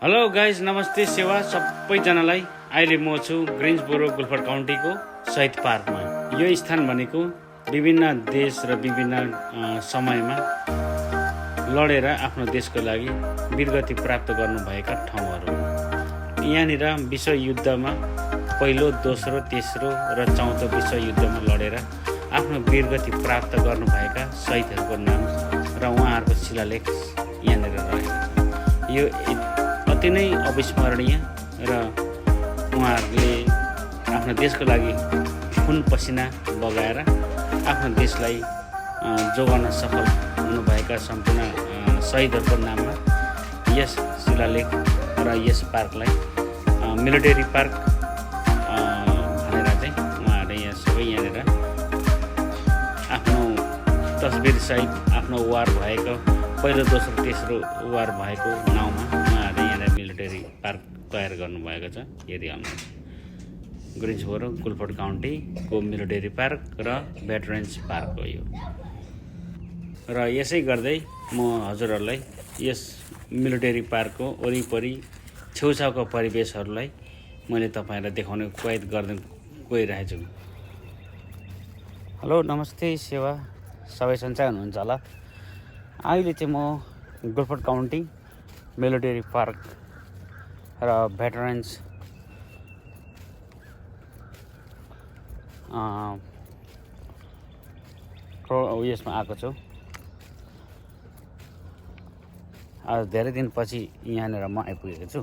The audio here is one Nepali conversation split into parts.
हेलो गाइज, नमस्ते सेवा सबैजनालाई। अहिले म छु ग्रिन्सबोरो गुल्फर्ड काउन्टीको शहीद पार्कमा। यो स्थान भनेको विभिन्न देश र विभिन्न समयमा लडेर आफ्नो देशको लागि वीरगति प्राप्त गर्नुभएका ठाउँहरू। यहाँनिर विश्वयुद्धमा पहिलो, दोस्रो, तेस्रो र चौथो विश्वयुद्धमा लडेर आफ्नो वीरगति प्राप्त गर्नुभएका शहीदहरूको नाम र उहाँहरूको शिलालेख यहाँनिर रहेको छ। यो अति नै अविस्मरणीय र उहाँहरूले आफ्नो देशको लागि खुन पसिना बगाएर आफ्नो देशलाई जोगाउन सफल हुनुभएका सम्पूर्ण शहीदहरूको नाममा यस शिलालेख र यस पार्कलाई मिलिटरी पार्क भनेर चाहिँ उहाँहरूले यहाँ सबै यहाँनिर आफ्नो तस्बिरसहित आफ्नो वार भएको पहिलो, दोस्रो, तेस्रो वार भएको नाउँमा उहाँहरूले यहाँ मिलिटरी पार्क तयार गर्नुभएको छ। यदि हाम्रो ग्रिन्सबोरो गुल्फर्ड काउन्टीको मिलिटरी पार्क र भेटरेन्स पार्क हो यो। र यसै गर्दै म हजुरहरूलाई यस मिलिटरी पार्कको वरिपरि छेउछाउको परिवेशहरूलाई मैले तपाईँहरूलाई देखाउने कोसिस गर्दै गइरहेको छु। हेलो, नमस्ते सेवा, सबै सन्चै हुनुहुन्छ होला। अहिले चाहिँ म गुल्फर्ड काउन्टी मिलिटरी पार्क र भेटरेन्स यसमा आएको छु। आज धेरै दिनपछि यहाँनिर म आइपुगेको छु।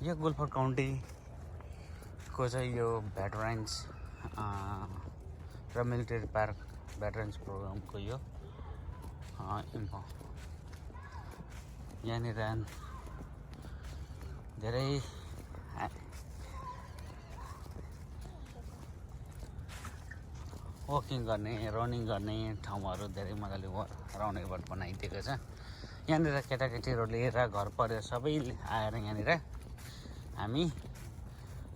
यो गुल्फर्ड काउन्टीको चाहिँ यो भेटरेन्स र मिलिटरी पार्क भेटरेन्स प्रोग्रामको यो यहाँनिर धेरै वकिङ गर्ने, रनिङ गर्ने ठाउँहरू धेरै मजाले राउन्ड बनाइदिएको छ। यहाँनिर केटाकेटीहरू लिएर घर परिवार सबै आएर यहाँनिर हामी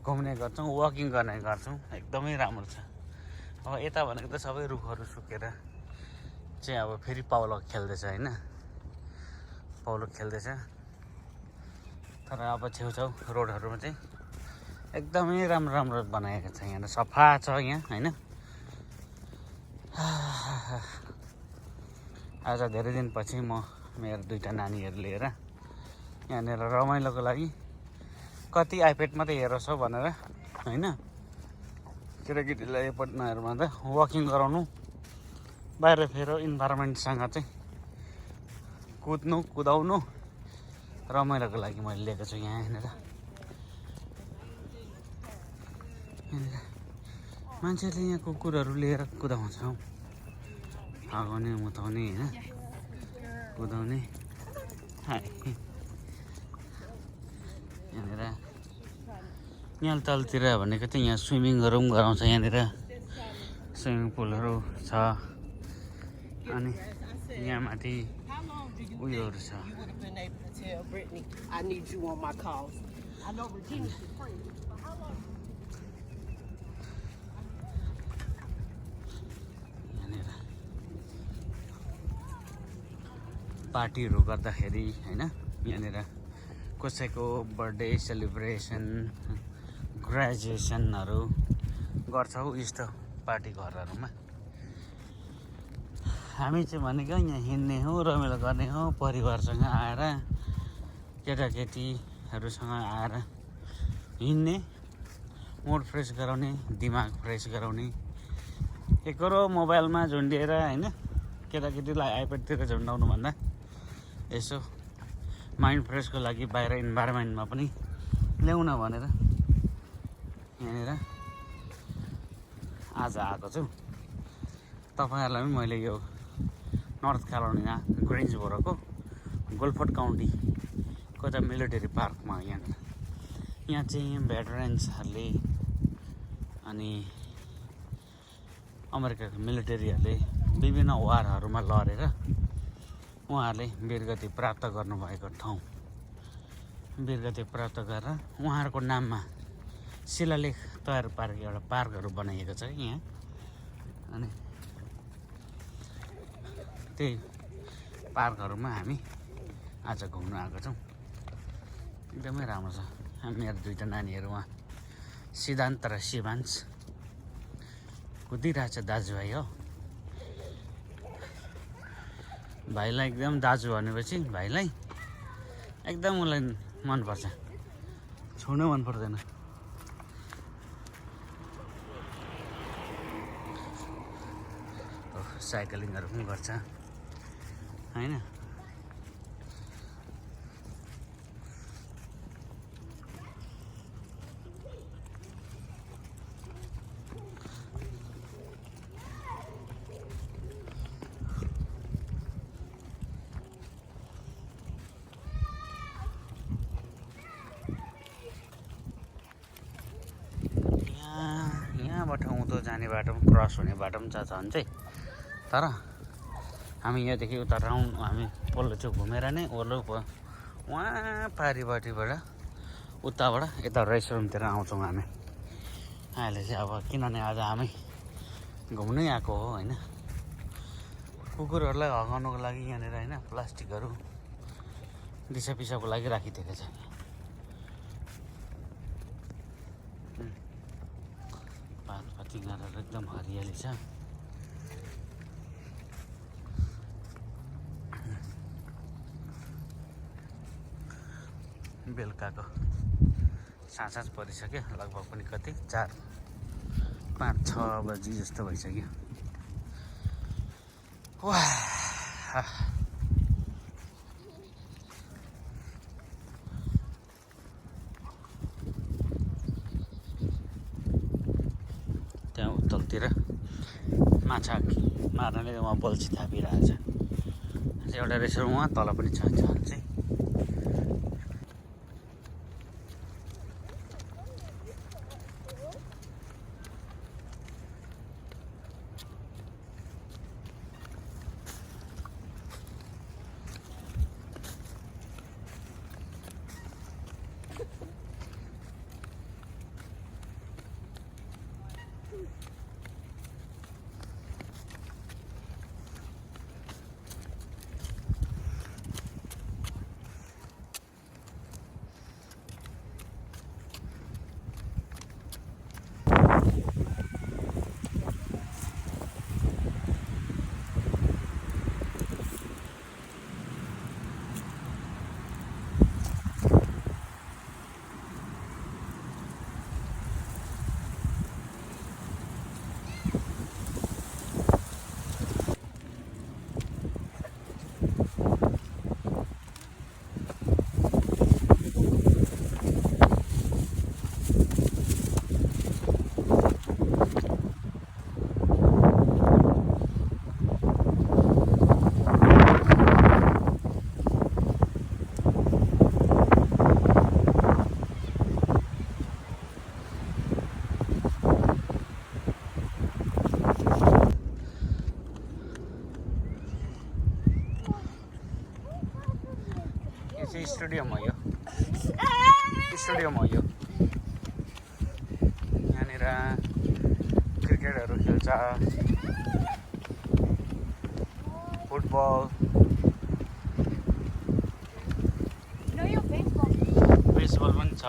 घुम्ने गर्छौँ, वकिङ गर्ने गर्छौँ। एकदमै राम्रो छ। अब यता भनेको त सबै रुखहरू सुकेर चाहिँ अब फेरि पौलो खेल्दैछ होइन, पौलो खेल्दैछ। तर अब छेउछाउ रोडहरूमा चाहिँ एकदमै राम्रो राम्रो बनाएको छ। यहाँ सफा छ यहाँ होइन। आज धेरै दिनपछि म मेरो दुईवटा नानीहरू लिएर यहाँनिर रमाइलोको लागि कति आइप्याड मात्रै हेरोस् हो भनेर होइन, केटाकेटीलाई आइप्याड नहेर भन्दा वकिङ गराउनु, बाहिर फेर इन्भाइरोमेन्टसँग चाहिँ कुदाउनु रमाइलोको लागि मैले लिएको छु। यहाँनिर मान्छेले यहाँ कुकुरहरू लिएर कुदाउँछ, हगाउने, मुताउने होइन, कुदाउने। यहाँनिर यहाँ तलतिर भनेको चाहिँ यहाँ स्विमिङहरू पनि गराउँछ। यहाँनिर स्विमिङ पुलहरू छ अनि यहाँ माथि उयोहरू छ। यहाँनिर पार्टीहरू गर्दाखेरि होइन, यहाँनिर कसैको बर्थडे सेलिब्रेसन, ग्रेजुएसनहरू गर्छौँ यस्तो पार्टी घरहरूमा। हामी चाहिँ भनेको यहाँ हिँड्ने हो, रमाइलो गर्ने हो, परिवारसँग आएर केटाकेटीहरूसँग आएर हिँड्ने, मुड फ्रेस गराउने, दिमाग फ्रेस गराउने। एकरो मोबाइलमा झुन्डिएर होइन, केटाकेटीलाई आइप्याडतिर झुन्डाउनु भन्दा यसो माइन्ड फ्रेसको लागि बाहिर इन्भाइरोमेन्टमा पनि ल्याउन भनेर यहाँनिर आज आएको छु। तपाईँहरूलाई पनि मैले यो नर्थ क्यारोलिना ग्रिन्सबोरोको गुल्फर्ड काउन्टीको चाहिँ मिलिटरी पार्कमा यहाँ चाहिँ भेटरेन्सहरूले अनि अमेरिकाको मिलिटरीहरूले विभिन्न वारहरूमा लडेर उहाँहरूले वीरगति प्राप्त गर्नुभएको ठाउँ, वीरगति प्राप्त गरेर उहाँहरूको नाममा शिलालेख तयार पारेको एउटा पार्कहरू बनाइएको छ यहाँ। अनि त्यही पार्कहरूमा हामी आज घुम्न आएको छौँ। एकदमै राम्रो छ। मेरो दुईटा नानीहरू उहाँ सिद्धान्त र शिवांश कुदिरहेछ दाजुभाइ हो। भाइलाई एकदम दाजु भनेपछि भाइलाई एकदम उसलाई मनपर्छ, छुनै मन पर्दैन। साइक्लिङहरू पनि गर्छ होइन। यहाँबाट उँधो जाने बाटो पनि क्रस हुने बाटो पनि छ झन् चाहिँ, तर हामी यहाँदेखि उता राउन्ड हामी पल्लो चाहिँ घुमेर नै ओर्लो वहाँ पारिपट्टिबाट उताबाट यता रेस्टुरेन्टतिर आउँछौँ हामी अहिले चाहिँ। अब किनभने आज हामी घुम्नै आएको हो होइन। कुकुरहरूलाई हगाउनुको लागि यहाँनिर होइन प्लास्टिकहरू दिसा पिसाबको लागि राखिदिएको छ। पातपाती गरेर एकदम हरियाली छ। बेलुकाको साँझ परिसक्यो, लगभग पनि कति 4, 5, 6 बजी जस्तो भइसक्यो। वाह त्यहाँ उत्तलतिर माछा मार्नाले उहाँ बल्छी थापिरहेछ। एउटा रेस्टुरेन्ट उहाँ तल पनि छ चाहिँ। स्टेडियम हो यो, स्टेडियम हो यो। यहाँनिर क्रिकेटहरू खेल्छ, फुटबल, बेसबल पनि छ।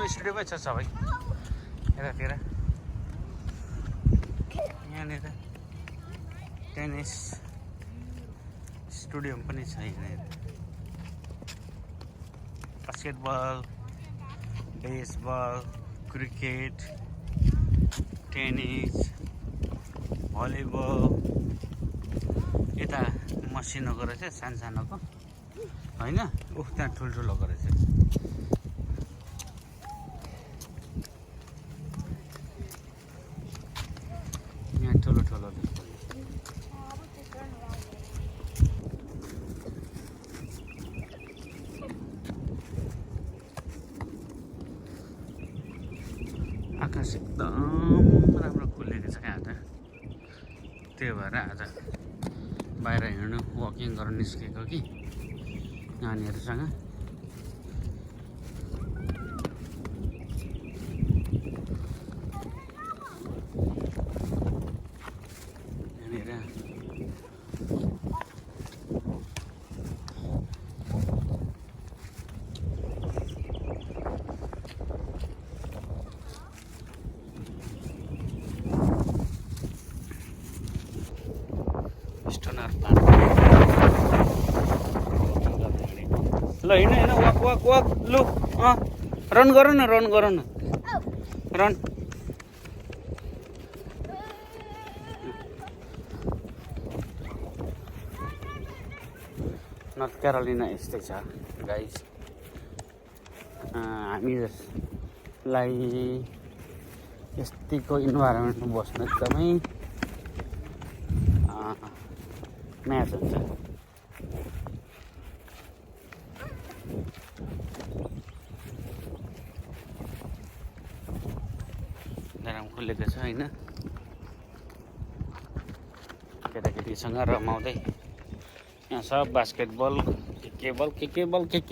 स्टेडियमै छ सबै यतातिर। यहाँनिर टेनिस स्टेडियम पनि छ। यहाँनिर basketball, baseball, cricket, tennis, volleyball. यता मसिनोको रहेछ, सानसानोको होइन, त्यहाँ ठुल्ठुलोको रहेछ। ठुलो ठुलो आकाश एकदम राम्रो त त्यही भएर आज बाहिर हिँड्नु वकिङ गर्न निस्केको कि नानीहरूसँग ल हिँड हिँड वाक वाक वाक लु रन गर न रन गर न रन नर्थ क्यारोलिना यस्तै छ गाइस हामीलाई यस्तैको इन्भाइरोमेन्टमा बस्नु एकदमै म्याच हुन्छ गरम खुलेको छ होइन केटाकेटीसँग रमाउँदै यहाँ सब बास्केटबल के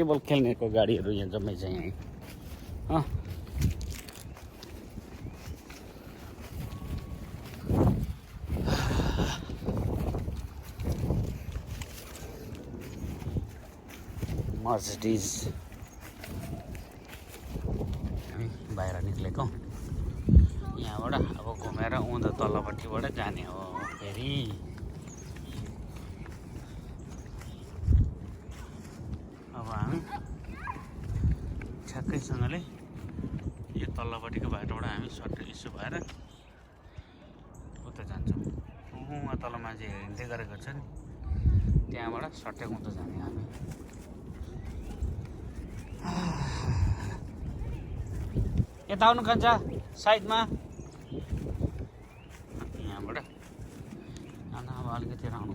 बल खेल्नेको गाडीहरू यहाँ जम्मै छ यहीँ मर्सिडिज हामी बाहिर निक्लेको यहाँबाट अब घुमेर उँधो तल्लोपट्टिबाट जाने हो फेरि अब हामी ठ्याक्कैसँगले यो तल्लोपट्टिको बाटोबाट हामी सट्टै यसो भएर उता जान्छौँ उहाँ तल मान्छे हिँड्दै गरेको छ नि त्यहाँबाट सट्टै उँधो जाने हामी यता आउनु कान्छ साइडमा यहाँबाट अब अलिकति राउनु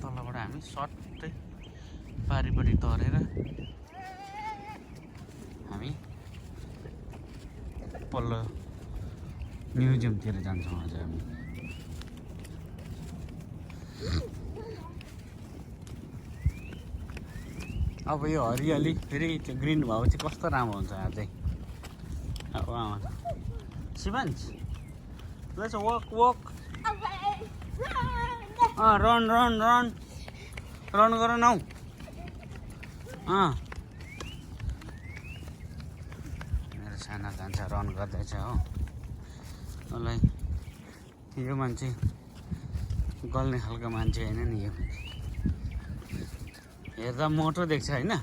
तलबाट हामी सट्टै पारिपट्टि तरेर हामी पल्लो म्युजियमतिर जान्छौँ आज हामी अब यो हरियाली फेरि त्यो ग्रिन भएको चाहिँ कस्तो राम्रो हुन्छ अझै अब Shivansh let's walk walk run run run run गर न मेरो साना कान्छा रन गर्दैछ हो उसलाई यो मान्छे गल्ने खालको मान्छे होइन नि यो हेर्दा मोटो देख्छ होइन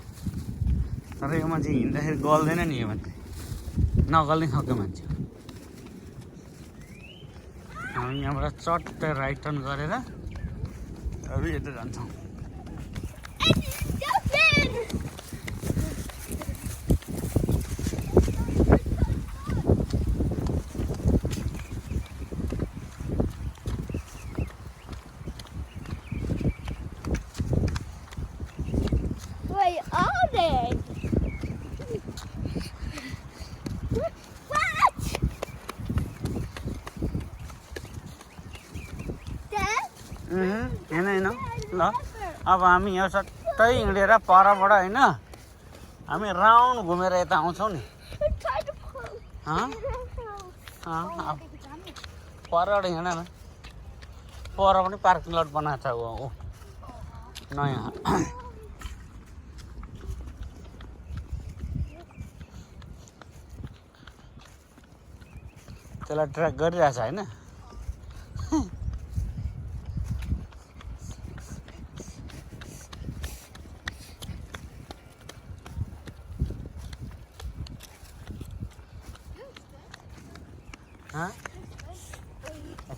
तर यो मान्छे हिँड्दाखेरि गल्दैन नि यो मान्छे नगल्ने खालको मान्छे हामी यहाँबाट चट्ट राइट टर्न गरेर अब यता जान्छौँ होइन ल अब हामी यहाँ सट्टै हिँडेर परबाट होइन हामी राउन्ड घुमेर यता आउँछौँ नि परबाट हिँड न पर पनि पार्किङ लट बनाएको छ ऊ नयाँ त्यसलाई ट्र्याक गरिरहेछ होइन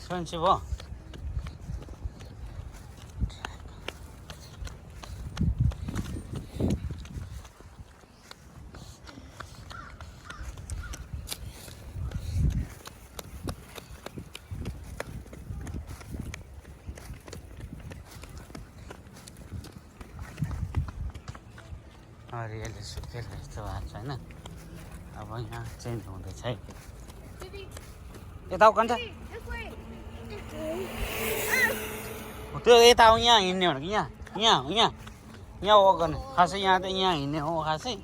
एक्सपेन्सिभ हो हरियाली सुकेर यस्तो भएको छ होइन अब अब यहाँ चेन्ज हुँदैछ है यता आऊ कान्छ त्यो यता आऊ यहाँ हिँड्ने भनेको यहाँ यहाँ यहाँ यहाँ वक गर्ने खासै यहाँ त यहाँ हिँड्ने हो खासै